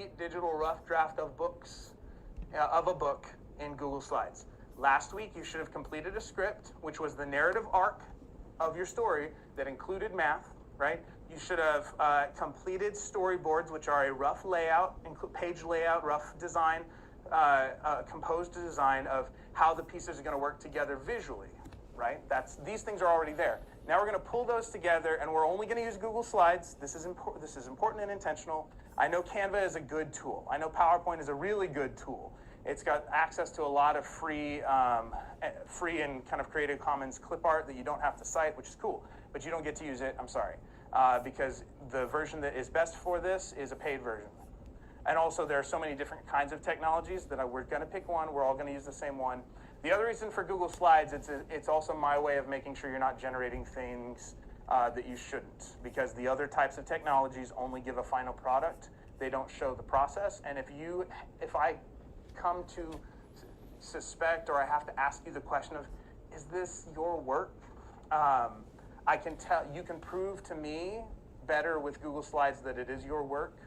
complete digital rough draft of a book in Google Slides. Last week, you should have completed a script, which was the narrative arc of your story that included math, right? You should have completed storyboards, which are a rough layout, page layout, rough design, composed design of how the pieces are going to work together visually, right? These things are already there. Now we're going to pull those together, and we're only going to use Google Slides. This is important and intentional. I know Canva is a good tool. I know PowerPoint is a really good tool. It's got access to a lot of free and kind of Creative Commons clip art that you don't have to cite, which is cool. But you don't get to use it, I'm sorry, because the version that is best for this is a paid version. And also there are so many different kinds of technologies that we're going to pick one. We're all going to use the same one. The other reason for Google Slides, it's also my way of making sure you're not generating things that you shouldn't, because the other types of technologies only give a final product. They don't show the process. And if I come to suspect, or I have to ask you the question of, is this your work? I can tell, you can prove to me better with Google Slides that it is your work,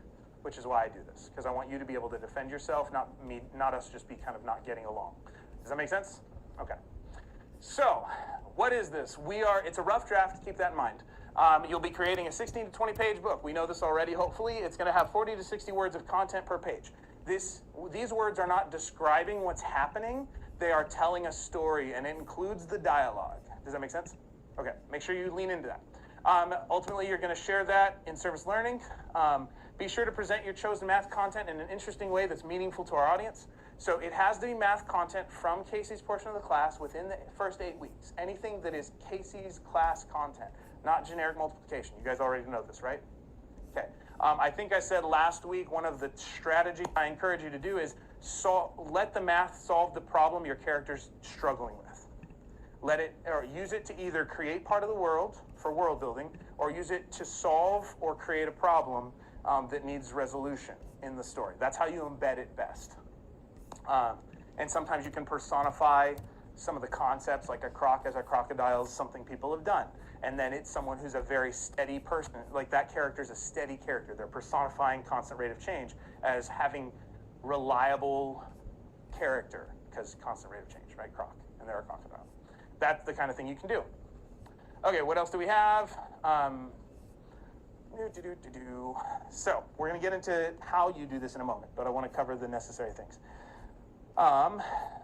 which is why I do this, because I want you to be able to defend yourself, not us just be kind of not getting along. Does that make sense? Okay. So, what is this? It's a rough draft, keep that in mind. You'll be creating a 16 to 20 page book. We know this already, hopefully. It's going to have 40 to 60 words of content per page. These words are not describing what's happening. They are telling a story, and it includes the dialogue. Does that make sense? Okay, make sure you lean into that. Ultimately, you're going to share that in service learning. Be sure to present your chosen math content in an interesting way that's meaningful to our audience. So it has to be math content from Casey's portion of the class within the first 8 weeks. Anything that is Casey's class content, not generic multiplication. You guys already know this, right? Okay. I think I said last week, one of the strategies I encourage you to do is let the math solve the problem your character's struggling with. Use it to either create part of the world for world building, or use it to solve or create a problem that needs resolution in the story. That's how you embed it best. And sometimes you can personify some of the concepts, like a croc as a crocodile is something people have done. And then it's someone who's a very steady person. Like that character's a steady character. They're personifying constant rate of change as having reliable character, because constant rate of change, right? Croc, and they're a crocodile. That's the kind of thing you can do. Okay, what else do we have? So we're going to get into how you do this in a moment, but I want to cover the necessary things.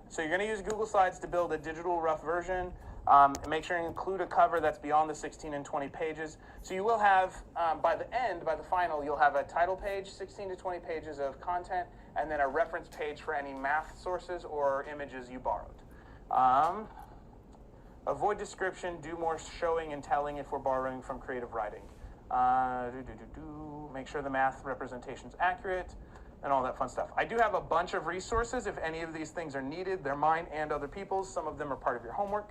So you're going to use Google Slides to build a digital rough version. And make sure you include a cover that's beyond the 16 and 20 pages. So you will have, by the final, you'll have a title page, 16 to 20 pages of content, and then a reference page for any math sources or images you borrowed. Avoid description, do more showing and telling if we're borrowing from creative writing. Make sure the math representation is accurate, and all that fun stuff. I do have a bunch of resources if any of these things are needed. They're mine and other people's. Some of them are part of your homework.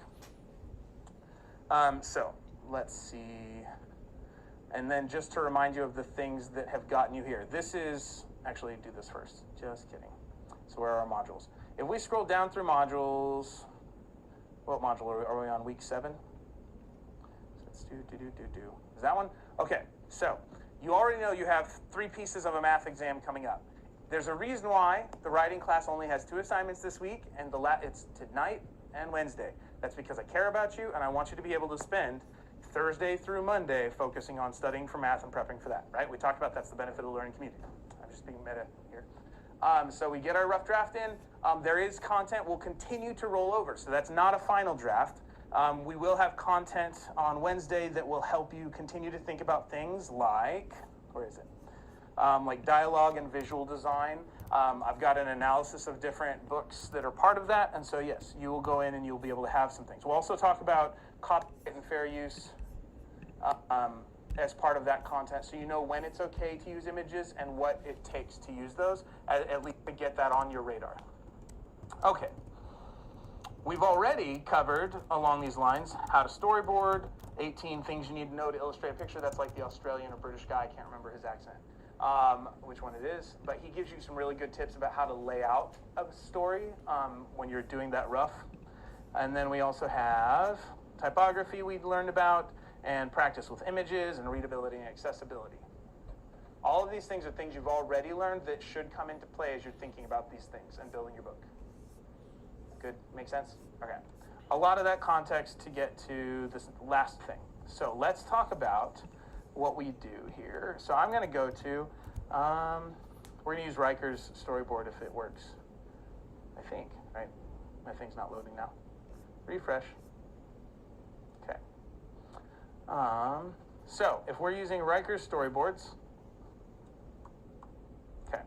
So let's see. And then just to remind you of the things that have gotten you here. This is, actually do this first. Just kidding. So where are our modules? If we scroll down through modules, what module are we on? Week 7? So let's do. Is that one? Okay, so you already know you have 3 pieces of a math exam coming up. There's a reason why the writing class only has 2 assignments this week, and it's tonight and Wednesday. That's because I care about you, and I want you to be able to spend Thursday through Monday focusing on studying for math and prepping for that, right? We talked about that's the benefit of the learning community. I'm just being meta here. So we get our rough draft in. There is content we'll continue to roll over, so that's not a final draft. We will have content on Wednesday that will help you continue to think about things like, where is it? Like dialogue and visual design. I've got an analysis of different books that are part of that, and so yes, you will go in and you'll be able to have some things. We'll also talk about copyright and fair use as part of that content, so you know when it's okay to use images and what it takes to use those, at least to get that on your radar. Okay. We've already covered, along these lines, how to storyboard, 18 things you need to know to illustrate a picture. That's like the Australian or British guy. I can't remember his accent. Which one it is, but he gives you some really good tips about how to lay out a story when you're doing that rough. And then we also have typography we learned about, and practice with images and readability and accessibility. All of these things are things you've already learned that should come into play as you're thinking about these things and building your book. Good? Make sense? Okay. A lot of that context to get to this last thing. So let's talk about what we do here. So I'm going to go to, we're going to use Riker's storyboard if it works. I think, right? My thing's not loading now. Refresh. Okay. So if we're using Riker's storyboards, okay,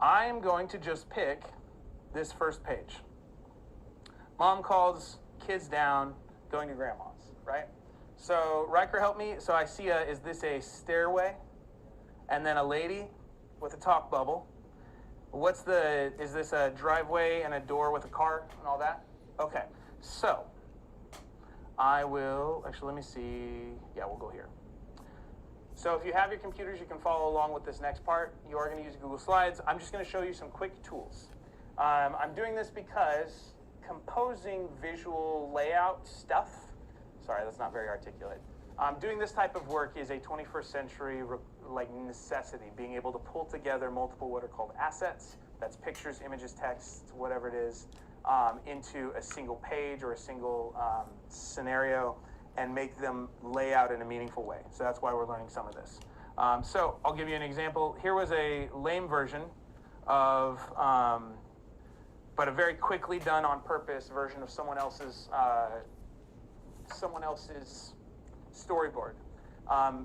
I'm going to just pick this first page. Mom calls kids down, going to grandma's, right? So Riker, help me. So I see is this a stairway? And then a lady with a talk bubble. Is this a driveway and a door with a car and all that? Okay, so I will, actually let me see, yeah, we'll go here. So if you have your computers, you can follow along with this next part. You are going to use Google Slides. I'm just going to show you some quick tools. I'm doing this because composing visual layout stuff, sorry, that's not very articulate. Doing this type of work is a 21st century necessity, being able to pull together multiple what are called assets, that's pictures, images, text, whatever it is, into a single page or a single scenario and make them lay out in a meaningful way. So that's why we're learning some of this. So I'll give you an example. Here was a lame version of, but a very quickly done on purpose version of someone else's storyboard.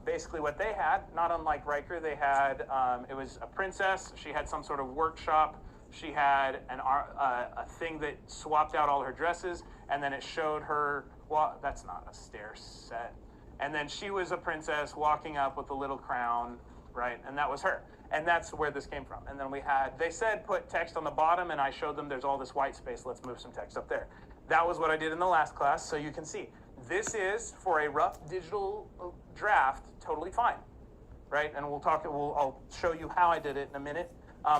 Basically what they had, not unlike Riker, they had, it was a princess, she had some sort of workshop, she had a thing that swapped out all her dresses, and then it showed her, well, that's not a stair set. And then she was a princess walking up with a little crown, right? And that was her. And that's where this came from. And then they said put text on the bottom, and I showed them there's all this white space, let's move some text up there. That was what I did in the last class, so you can see. This is, for a rough digital draft, totally fine, right? And I'll show you how I did it in a minute.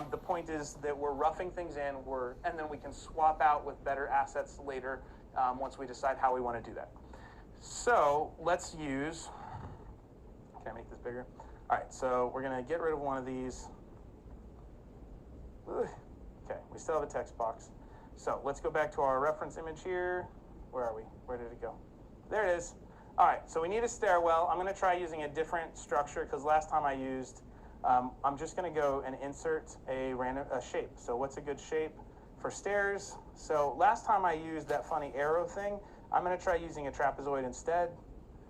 The point is that we're roughing things in, and then we can swap out with better assets later once we decide how we want to do that. So let's use, can I make this bigger? All right, so we're going to get rid of one of these. Okay, we still have a text box. So let's go back to our reference image here. Where are we? Where did it go? There it is. All right, so we need a stairwell. I'm going to try using a different structure because last time I used, I'm just going to go and insert a random shape. So what's a good shape for stairs? So last time I used that funny arrow thing. I'm going to try using a trapezoid instead.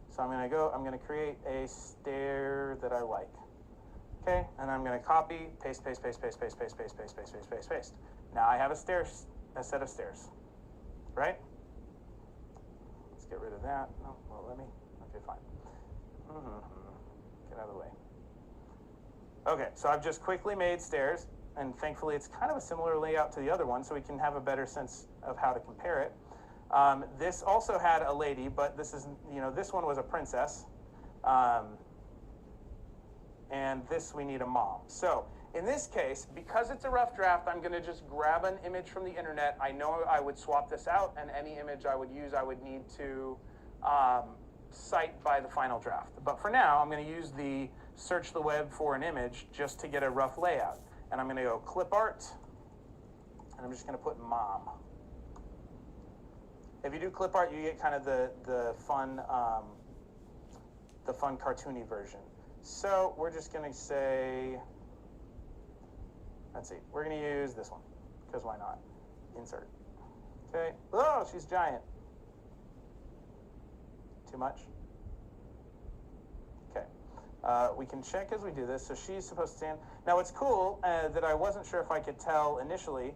So I'm going to create a stair that I like. Okay, and I'm going to copy, paste, paste, paste, paste, paste, paste, paste, paste, paste, paste, paste, paste. Now I have a set of stairs, right? Let's get rid of that. No, well, let me. Okay, fine. Get out of the way. Okay, so I've just quickly made stairs, and thankfully it's kind of a similar layout to the other one, so we can have a better sense of how to compare it. This also had a lady, but this one was a princess. And this we need a mom. So in this case, because it's a rough draft, I'm going to just grab an image from the internet. I know I would swap this out, and any image I would use, I would need to cite by the final draft. But for now, I'm going to use the search the web for an image just to get a rough layout. And I'm going to go clip art, and I'm just going to put mom. If you do clip art, you get kind of the fun cartoony version. So we're just going to say, let's see, we're going to use this one, because why not? Insert. Okay. Oh, she's giant. Too much? Okay. We can check as we do this. So she's supposed to stand. Now what's cool that I wasn't sure if I could tell initially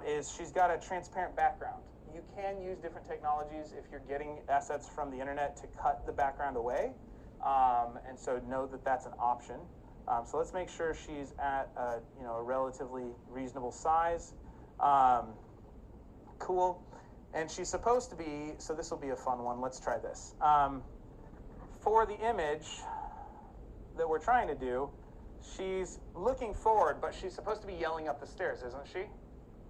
is she's got a transparent background. You can use different technologies if you're getting assets from the internet to cut the background away. And so know that that's an option. So let's make sure she's at a relatively reasonable size. Cool. And she's supposed to be, so this will be a fun one. Let's try this. For the image that we're trying to do, she's looking forward, but she's supposed to be yelling up the stairs, isn't she?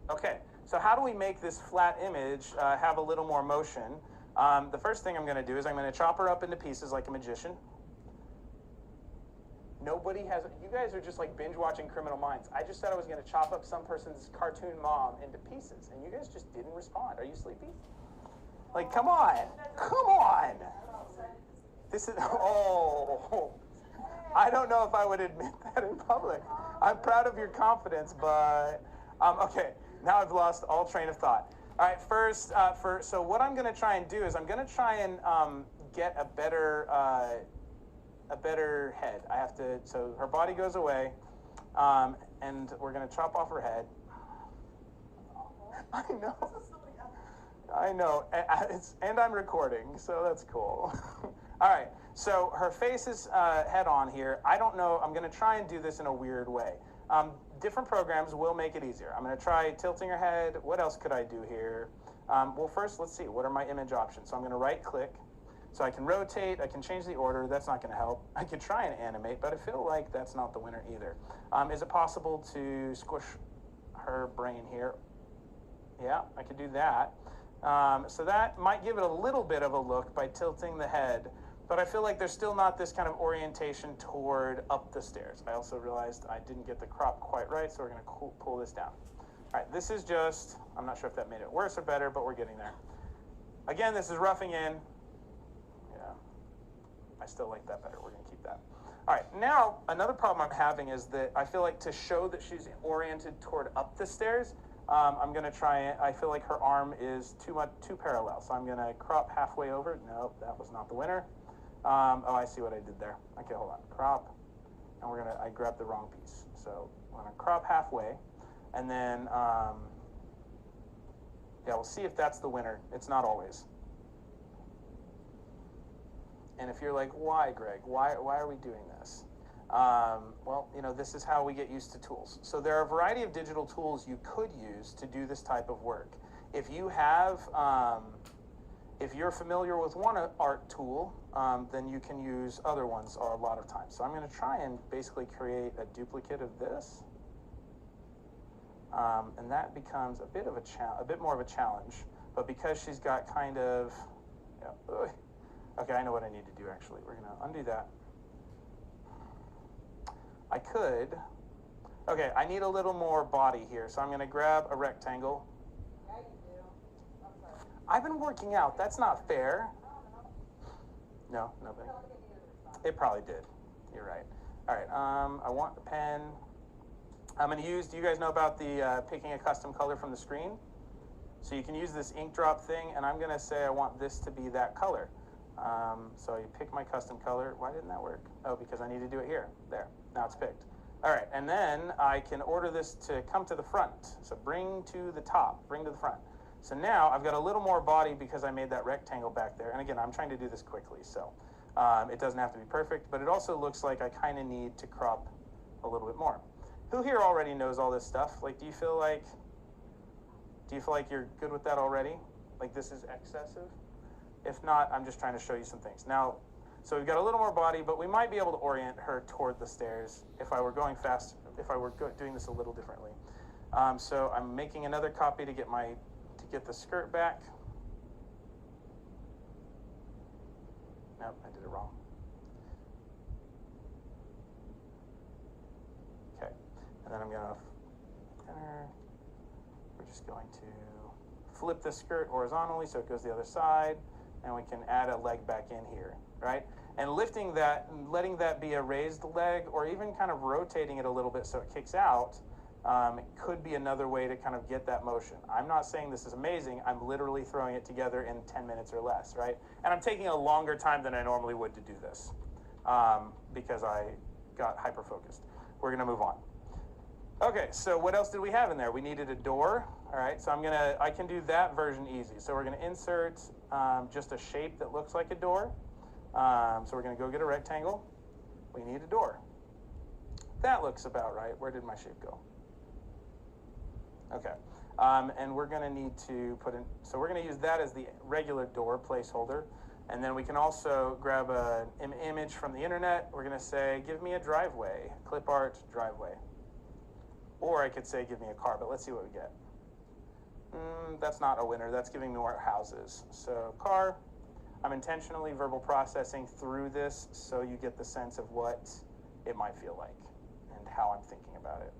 Okay. So how do we make this flat image have a little more motion? The first thing I'm going to do is I'm going to chop her up into pieces like a magician. Nobody has, you guys are just like binge watching Criminal Minds. I just said I was going to chop up some person's cartoon mom into pieces, and you guys just didn't respond. Are you sleepy? Like, come on. Come on. This is, oh. I don't know if I would admit that in public. I'm proud of your confidence, but, okay. Now I've lost all train of thought. All right, first, so what I'm going to try and do is I'm going to try and get a better head. I have to, so her body goes away, and we're going to chop off her head. I know, and I'm recording, so that's cool. All right, so her face is head on here. I don't know, I'm going to try and do this in a weird way. Different programs will make it easier. I'm going to try tilting her head. What else could I do here? Well, first, let's see. What are my image options? So I'm going to right-click. So I can rotate. I can change the order. That's not going to help. I could try and animate, but I feel like that's not the winner either. Is it possible to squish her brain here? Yeah, I could do that. So that might give it a little bit of a look by tilting the head. But I feel like there's still not this kind of orientation toward up the stairs. I also realized I didn't get the crop quite right, so we're going to pull this down. All right, this is just, I'm not sure if that made it worse or better, but we're getting there. Again, this is roughing in. Yeah, I still like that better. We're going to keep that. All right, now another problem I'm having is that I feel like to show that she's oriented toward up the stairs, I'm going to try, I feel like her arm is too parallel. So I'm going to crop halfway over. Nope, that was not the winner. Oh, I see what I did there. Okay, hold on. Crop, and I grabbed the wrong piece. So I'm gonna crop halfway, and then, yeah, we'll see if that's the winner. It's not always. And if you're like, why, Greg? Why are we doing this? Well, you know, this is how we get used to tools. So there are a variety of digital tools you could use to do this type of work. If you have, if you're familiar with one art tool, then you can use other ones a lot of times. So I'm going to try and basically create a duplicate of this, and that becomes a bit more of a challenge. But because she's got kind of, yeah, okay, I know what I need to do actually. We're going to undo that. I could, okay, I need a little more body here, so I'm going to grab a rectangle. I've been working out. That's not fair. No, nothing. It probably did. You're right. All right. I want the pen. I'm going to use, do you guys know about the picking a custom color from the screen? So you can use this ink drop thing, and I'm going to say I want this to be that color. So you pick my custom color. Why didn't that work? Oh, because I need to do it here. There. Now it's picked. All right. And then I can order this to come to the front. So bring to the top. Bring to the front. So now I've got a little more body because I made that rectangle back there. And again, I'm trying to do this quickly, so it doesn't have to be perfect, but it also looks like I kind of need to crop a little bit more. Who here already knows all this stuff? Like, do you feel like you're good with that already? Like this is excessive? If not, I'm just trying to show you some things. Now, so we've got a little more body, but we might be able to orient her toward the stairs if I were going fast, if I were doing this a little differently. So I'm making another copy to get the skirt back. Nope, I did it wrong. Okay, and then we're just going to flip the skirt horizontally so it goes the other side, and we can add a leg back in here, right? And lifting that, and letting that be a raised leg, or even kind of rotating it a little bit so it kicks out, it could be another way to kind of get that motion. I'm not saying this is amazing. I'm literally throwing it together in 10 minutes or less, right? And I'm taking a longer time than I normally would to do this because I got hyper-focused. We're going to move on. Okay, so what else did we have in there? We needed a door. All right, so I can do that version easy. So we're going to insert just a shape that looks like a door. So we're going to go get a rectangle. We need a door. That looks about right. Where did my shape go? Okay, and we're going to need to put in, so we're going to use that as the regular door placeholder, and then we can also grab an image from the internet. We're going to say, give me a driveway, clip art driveway. Or I could say, give me a car, but let's see what we get. That's not a winner. That's giving me more houses. So car, I'm intentionally verbal processing through this so you get the sense of what it might feel like and how I'm thinking about it.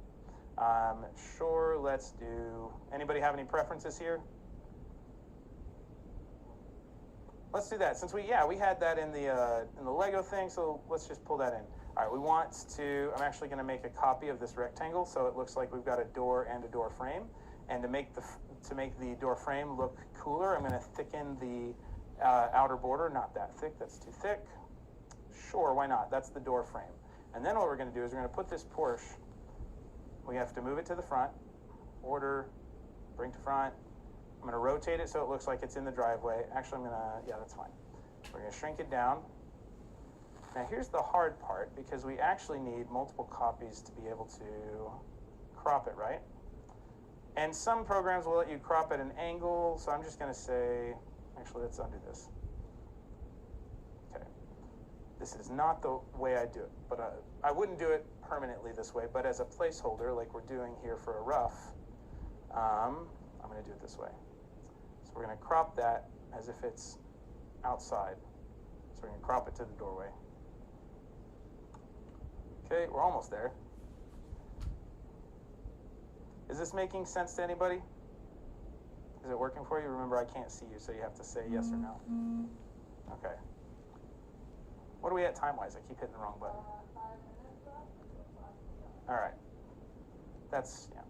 Sure, let's do, anybody have any preferences here? Let's do that. Since we had that in the Lego thing, so let's just pull that in. All right, we want to, I'm actually going to make a copy of this rectangle so it looks like we've got a door and a door frame. And to make the door frame look cooler, I'm going to thicken the outer border. Not that thick, that's too thick. Sure, why not? That's the door frame. And then what we're going to do is we're going to put this Porsche, we have to move it to the front, order, bring to front. I'm going to rotate it so it looks like it's in the driveway. Actually, I'm going to, yeah, that's fine. We're going to shrink it down. Now here's the hard part, because we actually need multiple copies to be able to crop it, right? And some programs will let you crop at an angle, so I'm just going to say, actually, let's undo this. Okay. This is not the way I do it, but I wouldn't do it permanently this way, but as a placeholder, like we're doing here for a rough, I'm going to do it this way. So we're going to crop that as if it's outside. So we're going to crop it to the doorway. Okay, we're almost there. Is this making sense to anybody? Is it working for you? Remember, I can't see you, so you have to say yes or no. Okay. What are we at time-wise? I keep hitting the wrong button. 5 minutes left. All right. That's, yeah.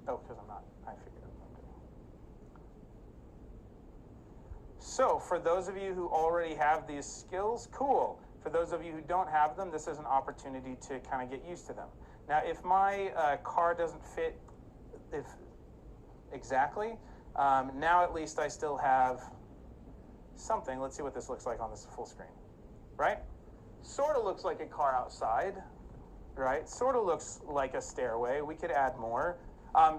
Oh, because I'm not. I figured it. Okay. So, for those of you who already have these skills, cool. For those of you who don't have them, this is an opportunity to kind of get used to them. Now, if my car doesn't fit exactly, now at least I still have something. Let's see what this looks like on this full screen, right? Sort of looks like a car outside, right? Sort of looks like a stairway. We could add more.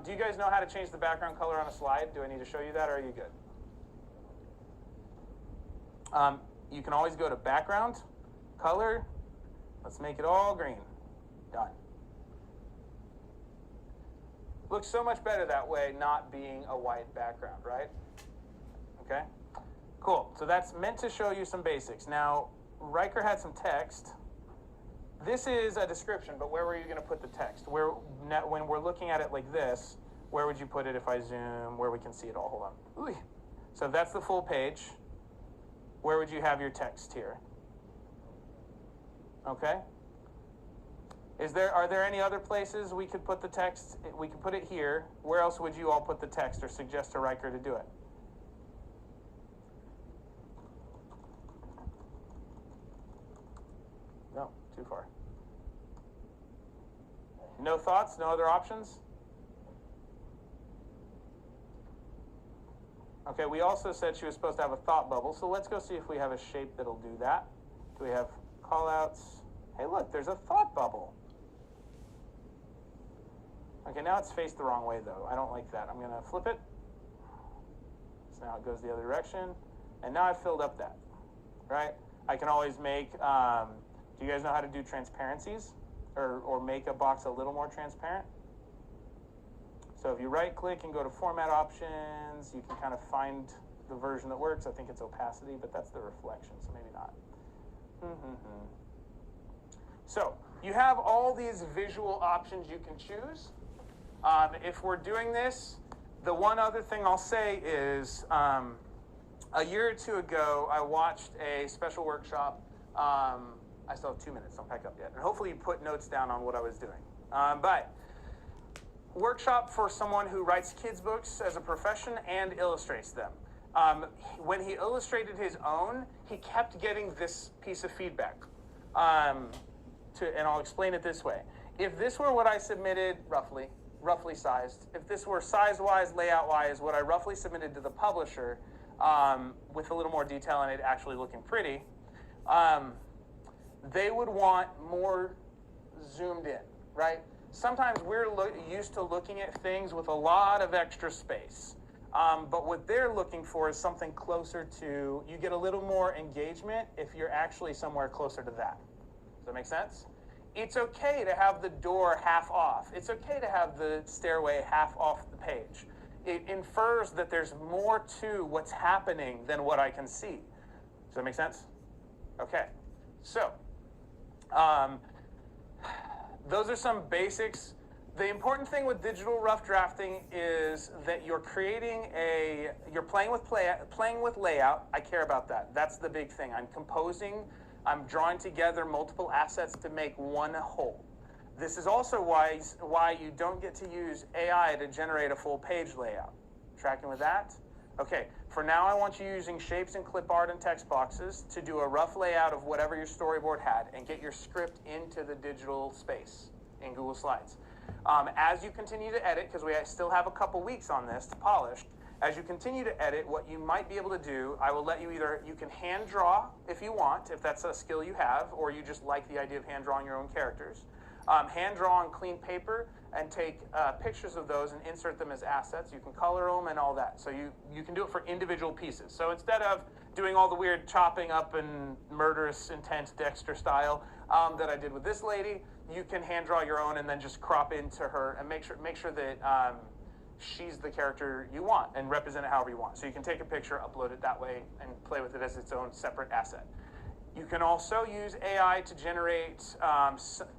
Do you guys know how to change the background color on a slide? Do I need to show you that, or are you good? You can always go to background, color. Let's make it all green. Done. Looks so much better that way, not being a white background, right? Okay, cool. So that's meant to show you some basics. Now, Riker had some text. This is a description, but where were you going to put the text? When we're looking at it like this, where would you put it if I zoom, where we can see it all? Hold on. Ooh. So if that's the full page, where would you have your text here? Okay. Are there any other places we could put the text? We could put it here. Where else would you all put the text or suggest to Riker to do it? No, too far. No thoughts? No other options? Okay, we also said she was supposed to have a thought bubble, so let's go see if we have a shape that'll do that. Do we have callouts? Hey, look, there's a thought bubble. Okay, now it's faced the wrong way, though. I don't like that. I'm going to flip it. So now it goes the other direction. And now I've filled up that, right? I can always make, do you guys know how to do transparencies? Or make a box a little more transparent? So if you right-click and go to Format Options, you can kind of find the version that works. I think it's opacity, but that's the reflection, so maybe not. So you have all these visual options you can choose. If we're doing this, the one other thing I'll say is a year or two ago, I watched a special workshop. I still have 2 minutes, don't pack up yet. And hopefully you put notes down on what I was doing. But workshop for someone who writes kids' books as a profession and illustrates them. When he illustrated his own, he kept getting this piece of feedback. And I'll explain it this way. If this were what I submitted, roughly sized, if this were size-wise, layout-wise, what I roughly submitted to the publisher, with a little more detail and it actually looking pretty, they would want more zoomed in, right? Sometimes we're used to looking at things with a lot of extra space. But what they're looking for is something closer to, you get a little more engagement if you're actually somewhere closer to that. Does that make sense? It's okay to have the door half off. It's okay to have the stairway half off the page. It infers that there's more to what's happening than what I can see. Does that make sense? Okay. So, those are some basics. The important thing with digital rough drafting is that you're you're playing with layout. I care about that. That's the big thing. I'm composing, I'm drawing together multiple assets to make one whole. This is also why you don't get to use AI to generate a full page layout. Tracking with that? Okay, for now I want you using shapes and clip art and text boxes to do a rough layout of whatever your storyboard had and get your script into the digital space in Google Slides. As you continue to edit, because we still have a couple weeks on this to polish, as you continue to edit, what you might be able to do, I will let you you can hand draw if you want, if that's a skill you have, or you just like the idea of hand drawing your own characters. Hand draw on clean paper and take pictures of those and insert them as assets. You can color them and all that. So you can do it for individual pieces. So instead of doing all the weird chopping up and murderous intent Dexter style that I did with this lady, you can hand draw your own and then just crop into her and make sure that she's the character you want and represent it however you want. So you can take a picture, upload it that way, and play with it as its own separate asset. You can also use AI to generate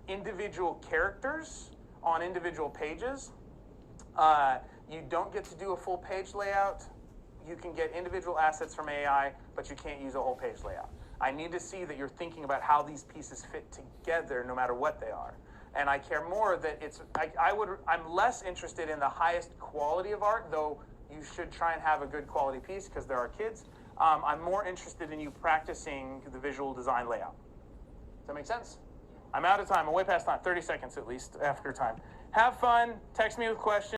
individual characters on individual pages. You don't get to do a full page layout. You can get individual assets from AI, but you can't use a whole page layout. I need to see that you're thinking about how these pieces fit together no matter what they are. And I care more that I'm less interested in the highest quality of art, though you should try and have a good quality piece because there are kids. I'm more interested in you practicing the visual design layout. Does that make sense? I'm out of time. I'm way past time. 30 seconds at least after time. Have fun. Text me with questions.